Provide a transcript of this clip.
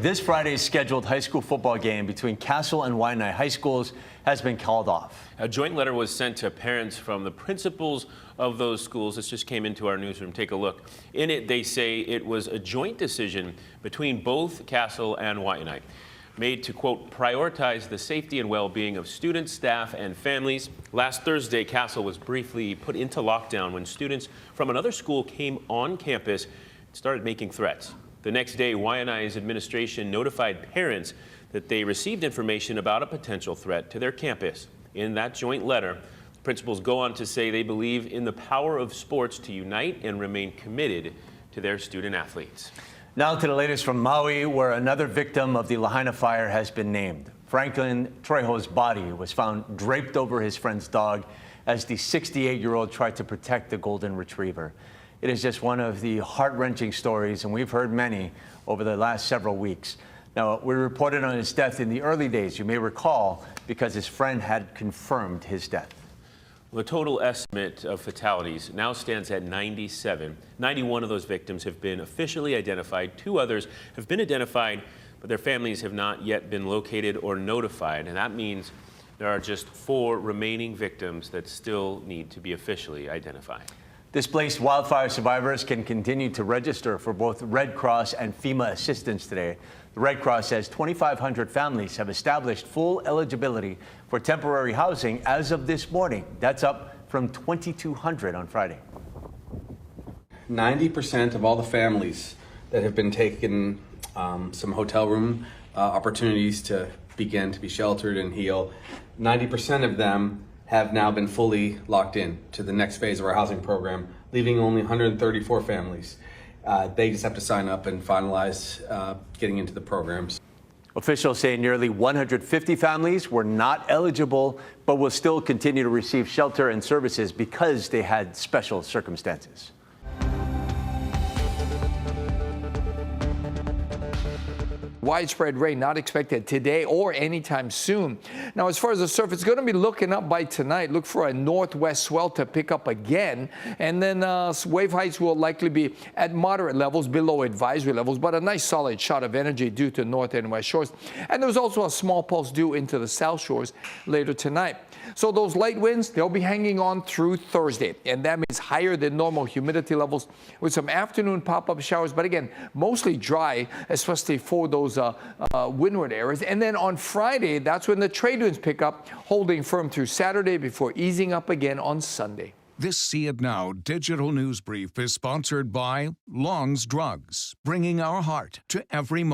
this Friday's scheduled high school football game between Castle and Waianae high schools has been called off. A joint letter was sent to parents from the principals of those schools. This just came into our newsroom. Take a look. In it, they say it was a joint decision between both Castle and Waianae, made to, quote, prioritize the safety and well-being of students, staff, and families. Last Thursday, Castle was briefly put into lockdown when students from another school came on campus and started making threats. The next day, Waianae's administration notified parents that they received information about a potential threat to their campus. In that joint letter, principals go on to say they believe in the power of sports to unite and remain committed to their student athletes. Now to the latest from Maui, where another victim of the Lahaina fire has been named. Franklin Trejo's body was found draped over his friend's dog as the 68-year-old tried to protect the golden retriever. It is just one of the heart-wrenching stories, and we've heard many over the last several weeks. Now, we reported on his death in the early days, you may recall, because his friend had confirmed his death. The total estimate of fatalities now stands at 97. 91 of those victims have been officially identified. 2 others have been identified, but their families have not yet been located or notified. And that means there are just 4 remaining victims that still need to be officially identified. Displaced wildfire survivors can continue to register for both Red Cross and FEMA assistance today. The Red Cross says 2,500 families have established full eligibility for temporary housing as of this morning. That's up from 2,200 on Friday. 90% of all the families that have been taken some hotel room opportunities to begin to be sheltered and heal, 90% of them have now been fully locked in to the next phase of our housing program, leaving only 134 families. They just have to sign up and finalize getting into the programs. Officials say nearly 150 families were not eligible, but will still continue to receive shelter and services because they had special circumstances. Widespread rain not expected today or anytime soon. Now, as far as the surf, it's going to be looking up by tonight. Look for a northwest swell to pick up again. And then wave heights will likely be at moderate levels, below advisory levels, but a nice solid shot of energy due to north and west shores. And there's also a small pulse due into the south shores later tonight. So those light winds, they'll be hanging on through Thursday. And that means higher than normal humidity levels with some afternoon pop-up showers. But again, mostly dry, especially for those windward areas. And then on Friday, that's when the trade winds pick up, holding firm through Saturday before easing up again on Sunday. This See It Now digital news brief is sponsored by Long's Drugs, bringing our heart to every moment.